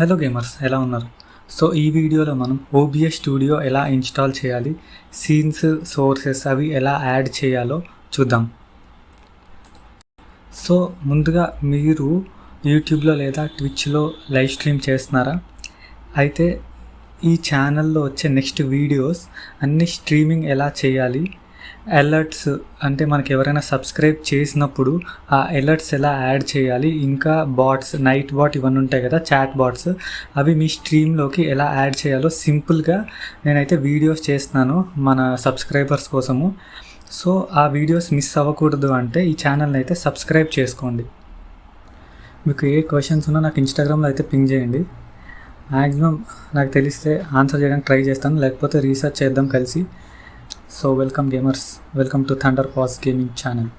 Hello gamers, ఎలా ఉన్నారు? So ఈ వీడియోలో మనం OBS స్టూడియో ఎలా ఇన్స్టాల్ చేయాలి, సీన్స్, సోర్సెస్ అవి ఎలా యాడ్ చేయాలో చూద్దాం. సో ముందుగా మీరు యూట్యూబ్లో లేదా ట్విచ్లో లైవ్ స్ట్రీమ్ చేస్తున్నారా? అయితే ఈ ఛానల్లో వచ్చే నెక్స్ట్ వీడియోస్ అన్ని స్ట్రీమింగ్ ఎలా చేయాలి, అలర్ట్స్ అంటే మనకి ఎవరైనా సబ్స్క్రైబ్ చేసినప్పుడు ఆ అలర్ట్స్ ఎలా యాడ్ చేయాలి, ఇంకా బాట్స్, నైట్ బాట్ ఇవన్నీ ఉంటాయి కదా, చాట్ బాట్స్, అవి మీ స్ట్రీమ్లోకి ఎలా యాడ్ చేయాలో సింపుల్గా నేనైతే వీడియోస్ చేస్తున్నాను మన సబ్స్క్రైబర్స్ కోసము. సో ఆ వీడియోస్ మిస్ అవ్వకూడదు అంటే ఈ ఛానల్ని అయితే సబ్స్క్రైబ్ చేసుకోండి. మీకు ఏ క్వశ్చన్స్ ఉన్నా నాకు ఇన్స్టాగ్రామ్లో అయితే పింగ్ చేయండి. మ్యాక్సిమం నాకు తెలిస్తే ఆన్సర్ చేయడానికి ట్రై చేస్తాను, లేకపోతే రీసెర్చ్ చేద్దాం కలిసి. So welcome gamers, welcome to thunder pass gaming channel.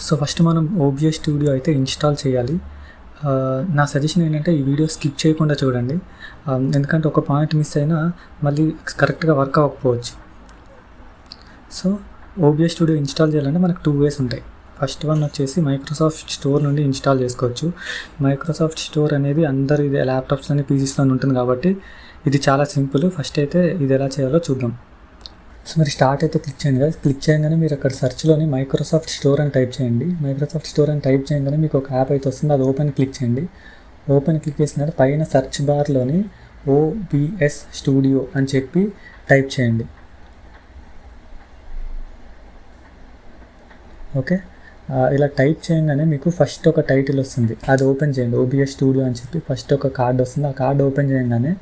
So first మనం OBS స్టూడియో అయితే ఇన్స్టాల్ చేయాలి. నా సజెషన్ ఏంటంటే ఈ వీడియో స్కిప్ చేయకుండా చూడండి, ఎందుకంటే ఒక పాయింట్ మిస్ అయినా మళ్ళీ కరెక్ట్గా వర్క్ అవ్వకపోవచ్చు. సో OBS స్టూడియో ఇన్స్టాల్ చేయాలంటే మనకు 2 ways ఉంటాయి. ఫస్ట్ వన్ వచ్చేసి మైక్రోసాఫ్ట్ స్టోర్ నుండి ఇన్స్టాల్ చేసుకోవచ్చు. మైక్రోసాఫ్ట్ స్టోర్ అనేది అందరి ల్యాప్టాప్స్లోని పీసీస్లోని ఉంటుంది కాబట్టి ఇది చాలా సింపుల్. ఫస్ట్ అయితే ఇది ఎలా చేయాలో చూద్దాం. సో మీరు స్టార్ట్ అయితే క్లిక్ చేయండి కదా, క్లిక్ చేయగానే మీరు అక్కడ సెర్చ్లోని మైక్రోసాఫ్ట్ స్టోర్ అని టైప్ చేయండి. మైక్రోసాఫ్ట్ స్టోర్ అని టైప్ చేయగానే మీకు ఒక యాప్ అయితే వస్తుంది, అది ఓపెన్ క్లిక్ చేయండి. ఓపెన్ క్లిక్ చేసిన పైన సెర్చ్ బార్లోని OBS స్టూడియో అని చెప్పి టైప్ చేయండి. ఓకే, ఇలా టైప్ చేయగానే మీకు ఫస్ట్ ఒక టైటిల్ వస్తుంది, అది ఓపెన్ చేయండి. OBS స్టూడియో అని చెప్పి ఫస్ట్ ఒక కార్డ్ వస్తుంది, ఆ కార్డ్ ఓపెన్ చేయగానే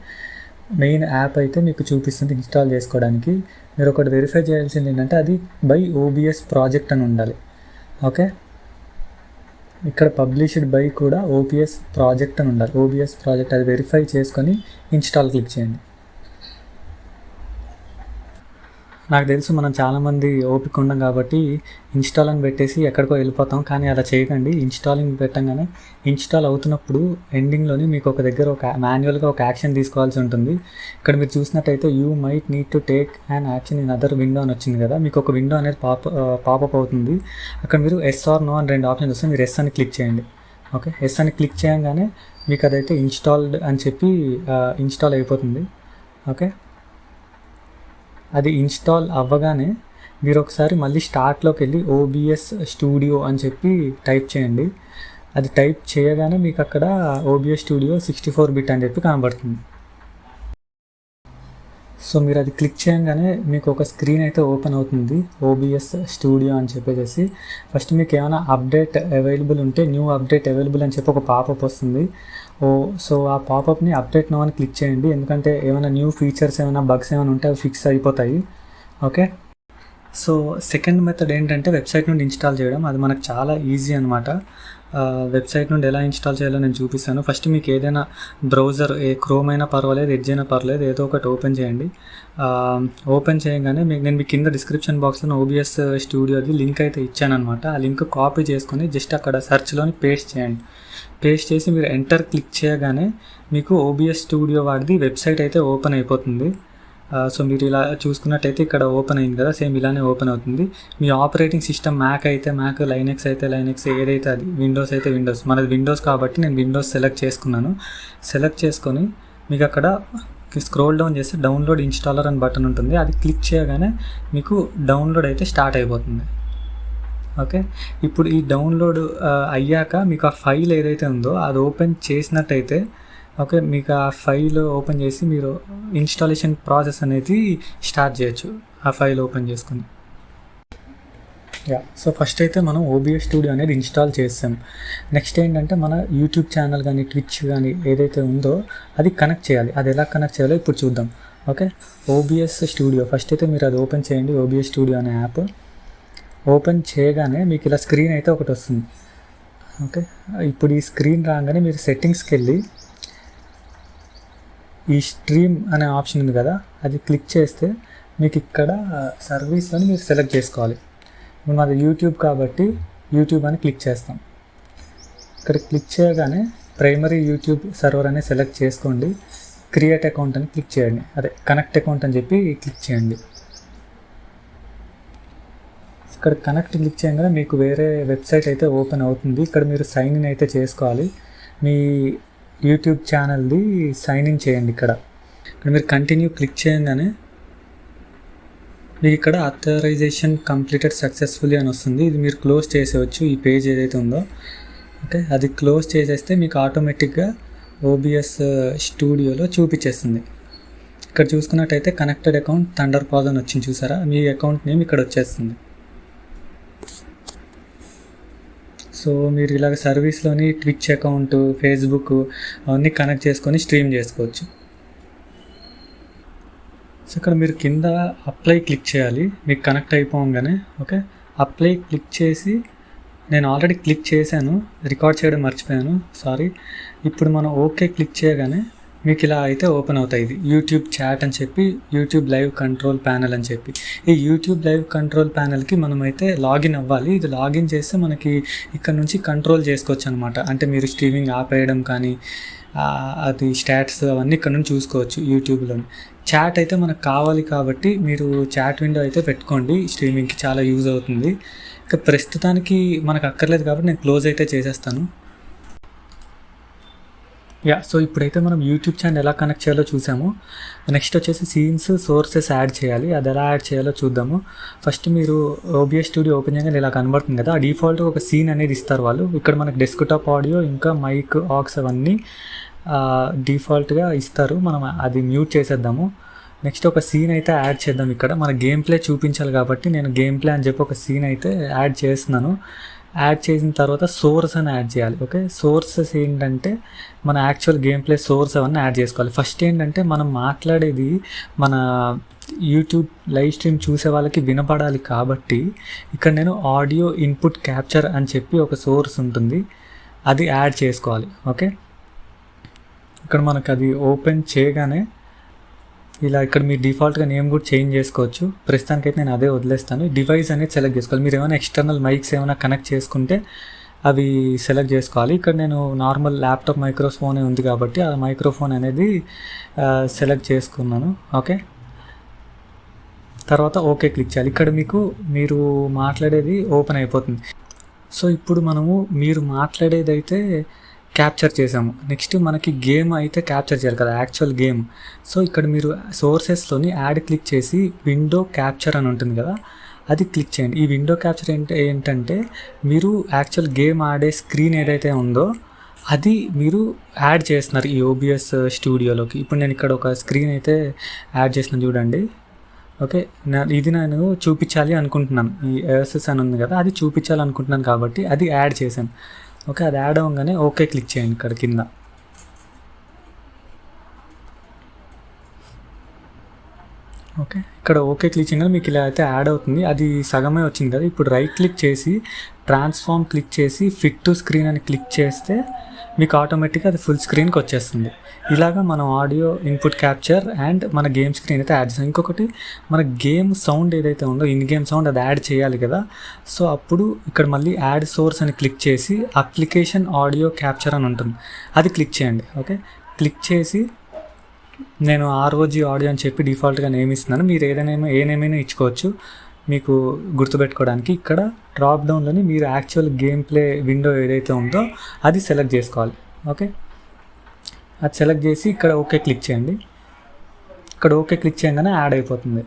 మెయిన్ యాప్ అయితే మీకు చూపిస్తుంది ఇన్స్టాల్ చేసుకోవడానికి. మీరు ఒకటి వెరిఫై చేయాల్సింది ఏంటంటే అది బై OBS ప్రాజెక్ట్ అని ఉండాలి. ఓకే, ఇక్కడ పబ్లిష్డ్ బై కూడా OBS ప్రాజెక్ట్ అని ఉండాలి. OBS ప్రాజెక్ట్ అది వెరిఫై చేసుకొని ఇన్స్టాల్ క్లిక్ చేయండి. నాకు తెలుసు మనం చాలామంది ఓపిక ఉండం కాబట్టి ఇన్స్టాల్ అని పెట్టేసి ఎక్కడికో వెళ్ళిపోతాం, కానీ అలా చేయకండి. ఇన్స్టాలింగ్ పెట్టంగానే ఇన్స్టాల్ అవుతున్నప్పుడు ఎండింగ్లోని మీకు ఒక దగ్గర ఒక మాన్యువల్గా ఒక యాక్షన్ తీసుకోవాల్సి ఉంటుంది. ఇక్కడ మీరు చూసినట్టయితే you might need to take an action in other window అని వచ్చింది కదా, మీకు ఒక విండో అనేది పాపప్ అవుతుంది. అక్కడ మీరు ఎస్ ఆర్ నో అని 2 ఆప్షన్స్ వస్తాయి, మీరు ఎస్ అని క్లిక్ చేయండి. ఓకే, ఎస్ అని క్లిక్ చేయగానే మీకు అదైతే ఇన్స్టాల్డ్ అని చెప్పి ఇన్స్టాల్ అయిపోతుంది. ఓకే, అది ఇన్స్టాల్ అవ్వగానే మీరు ఒకసారి మళ్ళీ స్టార్ట్లోకి వెళ్ళి OBS స్టూడియో అని చెప్పి టైప్ చేయండి. అది టైప్ చేయగానే మీకు అక్కడ OBS స్టూడియో 64 బిట్ అని చెప్పి కనబడుతుంది. సో మీరు అది క్లిక్ చేయగానే మీకు ఒక స్క్రీన్ అయితే ఓపెన్ అవుతుంది, OBS స్టూడియో అని చెప్పేసి. ఫస్ట్ మీకు ఏమైనా అప్డేట్ అవైలబుల్ ఉంటే న్యూ అప్డేట్ అవైలబుల్ అని చెప్పి ఒక పాపప్ వస్తుంది. సో ఆ పాపప్ని అప్డేట్ నో అని క్లిక్ చేయండి, ఎందుకంటే ఏమైనా న్యూ ఫీచర్స్, ఏమైనా బగ్స్ ఏమైనా ఉంటే అవి ఫిక్స్ అయిపోతాయి. ఓకే, సో సెకండ్ మెథడ్ ఏంటంటే వెబ్సైట్ నుండి ఇన్స్టాల్ చేయడం. అది మనకు చాలా ఈజీ అనమాట. వెబ్సైట్ నుండి ఎలా ఇన్స్టాల్ చేయాలో నేను చూపిస్తాను. ఫస్ట్ మీకు ఏదైనా బ్రౌజర్, క్రోమ్ అయినా పర్వాలేదు, ఎడ్జ్ అయినా పర్లేదు, ఏదో ఒకటి ఓపెన్ చేయండి. ఓపెన్ చేయగానే నేను మీ కింద డిస్క్రిప్షన్ బాక్స్లో OBS స్టూడియోది లింక్ అయితే ఇచ్చాను అనమాట. ఆ లింక్ కాపీ చేసుకొని జస్ట్ అక్కడ సెర్చ్లోని పేస్ట్ చేయండి. పేస్ట్ చేసి మీరు ఎంటర్ క్లిక్ చేయగానే మీకు OBS స్టూడియో వాడిది వెబ్సైట్ అయితే ఓపెన్ అయిపోతుంది. సో మీరు ఇలా చూసుకున్నట్టయితే ఇక్కడ ఓపెన్ అయింది కదా, సేమ్ ఇలానే ఓపెన్ అవుతుంది. మీ ఆపరేటింగ్ సిస్టమ్ మ్యాక్ అయితే మ్యాక్, లైనెక్స్ అయితే లైనెక్స్, ఏదైతే అది, విండోస్ అయితే విండోస్. మనది విండోస్ కాబట్టి నేను విండోస్ సెలెక్ట్ చేసుకున్నాను. సెలెక్ట్ చేసుకొని మీకు అక్కడ స్క్రోల్ డౌన్ చేస్తే డౌన్లోడ్ ఇన్స్టాలర్ అని బటన్ ఉంటుంది, అది క్లిక్ చేయగానే మీకు డౌన్లోడ్ అయితే స్టార్ట్ అయిపోతుంది. ఓకే, ఇప్పుడు ఈ డౌన్లోడ్ అయ్యాక మీకు ఆ ఫైల్ ఏదైతే ఉందో అది ఓపెన్ చేసినట్టయితే, ఓకే, మీకు ఆ ఫైల్ ఓపెన్ చేసి మీరు ఇన్స్టాలేషన్ ప్రాసెస్ అనేది స్టార్ట్ చేయొచ్చు ఆ ఫైల్ ఓపెన్ చేసుకుని. సో ఫస్ట్ అయితే మనం OBS స్టూడియో అనేది ఇన్స్టాల్ చేస్తాం. నెక్స్ట్ ఏంటంటే మన యూట్యూబ్ ఛానల్ కానీ ట్విచ్ కానీ ఏదైతే ఉందో అది కనెక్ట్ చేయాలి. అది ఎలా కనెక్ట్ చేయాలో ఇప్పుడు చూద్దాం. ఓకే, OBS స్టూడియో ఫస్ట్ అయితే మీరు అది ఓపెన్ చేయండి. OBS స్టూడియో అనే యాప్ ఓపెన్ చేయగానే మీకు ఇలా స్క్రీన్ అయితే ఒకటి వస్తుంది. ఓకే, ఇప్పుడు ఈ స్క్రీన్ రాగానే మీరు సెట్టింగ్స్కి వెళ్ళి ఈ స్ట్రీమ్ అనే ఆప్షన్ ఉంది కదా, అది క్లిక్ చేస్తే మీకు ఇక్కడ సర్వీస్ని మీరు సెలెక్ట్ చేసుకోవాలి. ఇప్పుడు మాది యూట్యూబ్ కాబట్టి యూట్యూబ్ అని క్లిక్ చేస్తాం. ఇక్కడ క్లిక్ చేయగానే ప్రైమరీ యూట్యూబ్ సర్వర్ అనేది సెలెక్ట్ చేసుకోండి. క్రియేట్ అకౌంట్ అని క్లిక్ చేయండి, అదే కనెక్ట్ అకౌంట్ అని చెప్పి క్లిక్ చేయండి. ఇక్కడ కనెక్ట్ క్లిక్ చేయగానే మీకు వేరే వెబ్సైట్ అయితే ఓపెన్ అవుతుంది. ఇక్కడ మీరు సైన్ ఇన్ అయితే చేసుకోవాలి. మీ యూట్యూబ్ ఛానల్ది సైన్ ఇన్ చేయండి. ఇక్కడ మీరు కంటిన్యూ క్లిక్ చేయగానే మీకు ఇక్కడ అథరైజేషన్ కంప్లీటెడ్ సక్సెస్ఫుల్లీ అని వస్తుంది. ఇది మీరు క్లోజ్ చేసేవచ్చు ఈ పేజ్ ఏదైతే ఉందో. ఓకే, అది క్లోజ్ చేసేస్తే మీకు ఆటోమేటిక్గా OBS స్టూడియోలో చూపించేస్తుంది. ఇక్కడ చూసుకున్నట్టయితే కనెక్టెడ్ అకౌంట్ థండర్పాజ్ అని వచ్చింది, చూసారా? మీ అకౌంట్ నేమ్ ఇక్కడ వచ్చేస్తుంది. సో మీరు ఇలాగ సర్వీస్లోని ట్విచ్ అకౌంట్, ఫేస్బుక్ అవన్నీ కనెక్ట్ చేసుకొని స్ట్రీమ్ చేసుకోవచ్చు. సో ఇక్కడ మీరు కింద అప్లై క్లిక్ చేయాలి మీకు కనెక్ట్ అయిపోగానే. ఓకే, అప్లై క్లిక్ చేసి నేను ఆల్రెడీ క్లిక్ చేశాను, రికార్డ్ చేయడం మర్చిపోయాను, సారీ. ఇప్పుడు మనం ఓకే క్లిక్ చేయగానే మీకు ఇలా అయితే ఓపెన్ అవుతాయి. ఇది యూట్యూబ్ చాట్ అని చెప్పి, యూట్యూబ్ లైవ్ కంట్రోల్ ప్యానెల్ అని చెప్పి. ఈ యూట్యూబ్ లైవ్ కంట్రోల్ ప్యానెల్కి మనమైతే లాగిన్ అవ్వాలి. ఇది లాగిన్ చేస్తే మనకి ఇక్కడ నుంచి కంట్రోల్ చేసుకోవచ్చు అనమాట. అంటే మీరు స్ట్రీమింగ్ ఆపేయడం కానీ, అది స్టాట్స్ అవన్నీ ఇక్కడ నుంచి చూసుకోవచ్చు యూట్యూబ్లో. చాట్ అయితే మనకు కావాలి కాబట్టి మీరు చాట్ విండో అయితే పెట్టుకోండి, స్ట్రీమింగ్కి చాలా యూజ్ అవుతుంది. ఇక ప్రస్తుతానికి మనకు అక్కర్లేదు కాబట్టి నేను క్లోజ్ అయితే చేసేస్తాను. సో ఇప్పుడైతే మనం యూట్యూబ్ ఛానల్ ఎలా కనెక్ట్ చేయాలో చూసాము. నెక్స్ట్ వచ్చేసి సీన్స్, సోర్సెస్ యాడ్ చేయాలి. అది ఎలా యాడ్ చేయాలో చూద్దాము. ఫస్ట్ మీరు OBS స్టూడియో ఓపెన్ చేయగానే ఇలా కనబడుతుంది కదా, ఆ డిఫాల్ట్గా ఒక సీన్ అనేది ఇస్తారు వాళ్ళు. ఇక్కడ మనకు డెస్క్టాప్ ఆడియో, ఇంకా మైక్, ఆక్స్ అవన్నీ డిఫాల్ట్గా ఇస్తారు. మనం అది మ్యూట్ చేసేద్దాము. నెక్స్ట్ ఒక సీన్ అయితే యాడ్ చేద్దాం. ఇక్కడ మన గేమ్ ప్లే చూపించాలి కాబట్టి నేను గేమ్ ప్లే అని చెప్పి ఒక సీన్ అయితే యాడ్ చేస్తున్నాను. యాడ్ చేసిన తర్వాత సోర్స్ అని యాడ్ చేయాలి. ఓకే, సోర్సెస్ ఏంటంటే మన యాక్చువల్ గేమ్ ప్లే సోర్స్ అవన్నీ యాడ్ చేసుకోవాలి. ఫస్ట్ ఏంటంటే మనం మాట్లాడేది మన యూట్యూబ్ లైవ్ స్ట్రీమ్ చూసే వాళ్ళకి వినపడాలి కాబట్టి ఇక్కడ నేను ఆడియో ఇన్పుట్ క్యాప్చర్ అని చెప్పి ఒక సోర్స్ ఉంటుంది, అది యాడ్ చేసుకోవాలి. ఓకే, ఇక్కడ మనకు అది ఓపెన్ చేయగానే ఇలా ఇక్కడ మీరు డిఫాల్ట్గా నేమ్ కూడా చేంజ్ చేసుకోవచ్చు. ప్రస్తుతానికైతే నేను అదే వదిలేస్తాను. డివైస్ అనేది సెలెక్ట్ చేసుకోవాలి. మీరు ఏమైనా ఎక్స్టర్నల్ మైక్స్ ఏమైనా కనెక్ట్ చేసుకుంటే అవి సెలెక్ట్ చేసుకోవాలి. ఇక్కడ నేను నార్మల్ ల్యాప్టాప్ మైక్రోఫోనే ఉంది కాబట్టి ఆ మైక్రోఫోన్ అనేది సెలెక్ట్ చేసుకున్నాను. ఓకే, తర్వాత ఓకే క్లిక్ చేయాలి. ఇక్కడ మీరు మాట్లాడేది ఓపెన్ అయిపోతుంది. సో ఇప్పుడు మనము మీరు మాట్లాడేది అయితే క్యాప్చర్ చేసాము. నెక్స్ట్ మనకి గేమ్ అయితే క్యాప్చర్ చేయాలి కదా, యాక్చువల్ గేమ్. సో ఇక్కడ మీరు సోర్సెస్లోని యాడ్ క్లిక్ చేసి విండో క్యాప్చర్ అని ఉంటుంది కదా, అది క్లిక్ చేయండి. ఈ విండో క్యాప్చర్ ఏంటంటే మీరు యాక్చువల్ గేమ్ ఆడే స్క్రీన్ ఏదైతే ఉందో అది మీరు యాడ్ చేస్తున్నారు ఈ OBS స్టూడియోలోకి. ఇప్పుడు నేను ఇక్కడ ఒక స్క్రీన్ అయితే యాడ్ చేసిన చూడండి. ఓకే, ఇది నేను చూపించాలి అనుకుంటున్నాను. ఈ ASS అని ఉంది కదా, అది చూపించాలనుకుంటున్నాను కాబట్టి అది యాడ్ చేశాను. ఓకే, అది యాడ్ అవ్వగానే ఓకే క్లిక్ చేయండి ఇక్కడ కింద. ఓకే, ఇక్కడ ఓకే క్లిక్ చేయగానే మీకు ఇలా అయితే యాడ్ అవుతుంది. అది సగమే వచ్చింది కదా. ఇప్పుడు రైట్ క్లిక్ చేసి ట్రాన్స్ఫార్మ్ క్లిక్ చేసి ఫిట్ టు స్క్రీన్ అని క్లిక్ చేస్తే మీకు ఆటోమేటిక్గా అది ఫుల్ స్క్రీన్కి వచ్చేస్తుంది. ఇలాగా మనం ఆడియో ఇన్పుట్ క్యాప్చర్ అండ్ మన గేమ్ స్క్రీన్ అయితే యాడ్ చేస్తాం. ఇంకొకటి మన గేమ్ సౌండ్ ఏదైతే ఉందో, ఇన్ గేమ్ సౌండ్, అది యాడ్ చేయాలి కదా. సో అప్పుడు ఇక్కడ మళ్ళీ యాడ్ సోర్స్ అని క్లిక్ చేసి అప్లికేషన్ ఆడియో క్యాప్చర్ అని ఉంటుంది, అది క్లిక్ చేయండి. ఓకే, క్లిక్ చేసి నేను ROG ఆడియో అని చెప్పి డిఫాల్ట్గా నేమ్ ఇస్తున్నాను. మీరు ఏమైనా ఇచ్చుకోవచ్చు మీకు గుర్తుపెట్టుకోవడానికి. ఇక్కడ డ్రాప్ డౌన్లోని మీరు యాక్చువల్ గేమ్ ప్లే విండో ఏదైతే ఉందో అది సెలెక్ట్ చేసుకోవాలి. ఓకే, అది సెలెక్ట్ చేసి ఇక్కడ ఓకే క్లిక్ చేయండి. ఇక్కడ ఓకే క్లిక్ చేయగానే యాడ్ అయిపోతుంది.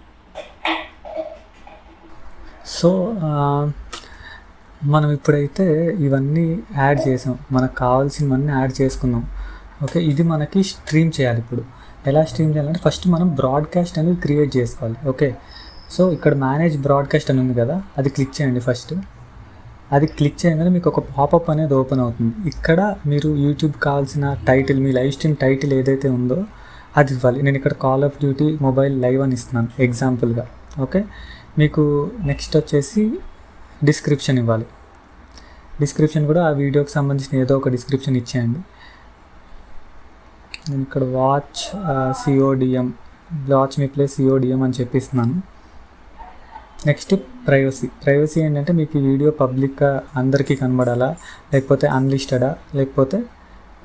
సో మనం ఇప్పుడైతే ఇవన్నీ యాడ్ చేసాం, మనకు కావాల్సినవన్నీ యాడ్ చేసుకున్నాం. ఓకే, ఇది మనకి స్ట్రీమ్ చేయాలి. ఇప్పుడు ఎలా స్ట్రీమ్ చేయాలంటే ఫస్ట్ మనం బ్రాడ్కాస్ట్ అనేది క్రియేట్ చేసుకోవాలి. ఓకే, సో ఇక్కడ మేనేజ్ బ్రాడ్కాస్ట్ అని ఉంది కదా, అది క్లిక్ చేయండి. ఫస్ట్ అది క్లిక్ చేయగానే మీకు ఒక పాపప్ అనేది ఓపెన్ అవుతుంది. ఇక్కడ మీరు యూట్యూబ్ కావాల్సిన టైటిల్, మీ లైవ్ స్ట్రీమ్ టైటిల్ ఏదైతే ఉందో అది ఇవ్వాలి. నేను ఇక్కడ call of duty mobile live అని ఇస్తున్నాను ఎగ్జాంపుల్గా. ఓకే, మీకు నెక్స్ట్ వచ్చేసి డిస్క్రిప్షన్ ఇవ్వాలి. డిస్క్రిప్షన్ కూడా ఆ వీడియోకి సంబంధించిన ఏదో ఒక డిస్క్రిప్షన్ ఇచ్చేయండి. నేను ఇక్కడ వాచ్ మీ ప్లే CODM అని చెప్పిస్తున్నాను. నెక్స్ట్ ప్రైవసీ ఏంటంటే మీకు ఈ వీడియో పబ్లిక్గా అందరికీ కనబడాలా, లేకపోతే అన్లిస్టెడా, లేకపోతే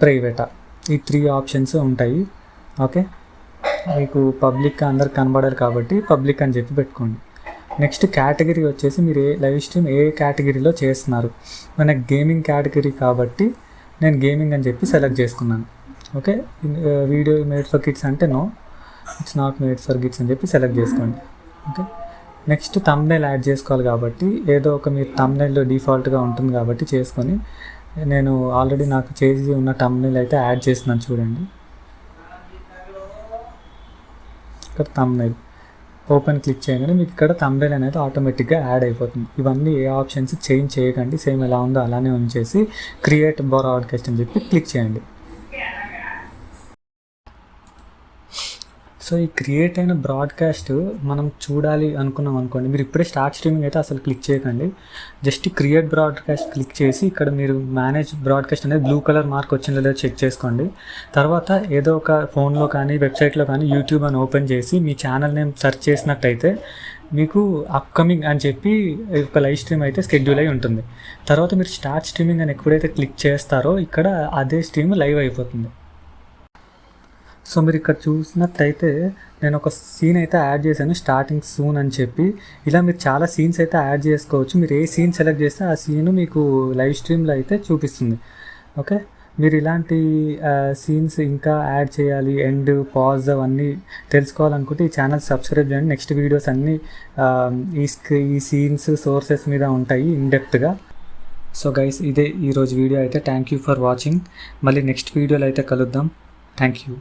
ప్రైవేటా, ఈ 3 ఆప్షన్స్ ఉంటాయి. ఓకే, మీకు పబ్లిక్గా అందరికి కనబడాలి కాబట్టి పబ్లిక్ అని చెప్పి పెట్టుకోండి. నెక్స్ట్ కేటగిరీ వచ్చేసి మీరు లైవ్ స్ట్రీమ్ ఏ కేటగిరీలో చేస్తున్నారు. మనకి గేమింగ్ కేటగిరీ కాబట్టి నేను గేమింగ్ అని చెప్పి సెలెక్ట్ చేసుకున్నాను. Okay, video made for kids అంటే no, it's not made for kids అని చెప్పి సెలెక్ట్ చేసుకోండి. ఓకే, నెక్స్ట్ థంబ్నైల్ యాడ్ చేసుకోవాలి కాబట్టి ఏదో ఒక మీరు థంబ్నైల్లో డిఫాల్ట్గా ఉంటుంది కాబట్టి చేసుకొని, నేను ఆల్రెడీ నాకు చేసి ఉన్న థంబ్నైల్ అయితే యాడ్ చేస్తున్నాను చూడండి. ఇక్కడ థంబ్నైల్ ఓపెన్ క్లిక్ చేయగానే మీకు ఇక్కడ థంబ్నైల్ అనేది ఆటోమేటిక్గా యాడ్ అయిపోతుంది. ఇవన్నీ ఏ ఆప్షన్స్ చేంజ్ చేయకండి, సేమ్ ఎలా ఉందో అలానే ఉంచేసి క్రియేట్ బ్రాడ్కాస్ట్ అని చెప్పి క్లిక్ చేయండి. సో ఈ క్రియేట్ అయిన బ్రాడ్కాస్ట్ మనం చూడాలి అనుకున్నాం అనుకోండి, మీరు ఇప్పుడే స్టార్ట్ స్ట్రీమింగ్ అయితే అసలు క్లిక్ చేయకండి. జస్ట్ క్రియేట్ బ్రాడ్కాస్ట్ క్లిక్ చేసి ఇక్కడ మీరు మేనేజ్ బ్రాడ్కాస్ట్ అనేది బ్లూ కలర్ మార్క్ వచ్చిందో లేదో చెక్ చేసుకోండి. తర్వాత ఏదో ఒక ఫోన్లో కానీ వెబ్సైట్లో కానీ యూట్యూబ్ అని ఓపెన్ చేసి మీ ఛానల్ నేమ్ సెర్చ్ చేసినట్టయితే మీకు అప్కమింగ్ అని చెప్పి ఒక లైవ్ స్ట్రీమ్ అయితే షెడ్యూల్ అయి ఉంటుంది. తర్వాత మీరు స్టార్ట్ స్ట్రీమింగ్ అని ఎప్పుడైతే క్లిక్ చేస్తారో ఇక్కడ అదే స్ట్రీమ్ లైవ్ అయిపోతుంది. సో మీరు ఇక్కడ చూసినట్టయితే నేను ఒక సీన్ అయితే యాడ్ చేశాను, స్టార్టింగ్ సూన్ అని చెప్పి. ఇలా మీరు చాలా సీన్స్ అయితే యాడ్ చేసుకోవచ్చు. మీరు ఏ సీన్ సెలెక్ట్ చేస్తే ఆ సీన్ మీకు లైవ్ స్ట్రీమ్లో అయితే చూపిస్తుంది. ఓకే, మీరు ఇలాంటి సీన్స్ ఇంకా యాడ్ చేయాలి, ఎండ్ పాజ్ అవన్నీ తెలుసుకోవాలనుకుంటే ఈ ఛానల్ సబ్స్క్రైబ్ చేయండి. నెక్స్ట్ వీడియోస్ అన్నీ ఈ సీన్స్ సోర్సెస్ మీద ఉంటాయి ఇన్డెప్త్గా. సో గైస్, ఇదే ఈరోజు వీడియో అయితే. Thank you for watching. మళ్ళీ నెక్స్ట్ వీడియోలో అయితే కలుద్దాం. Thank you.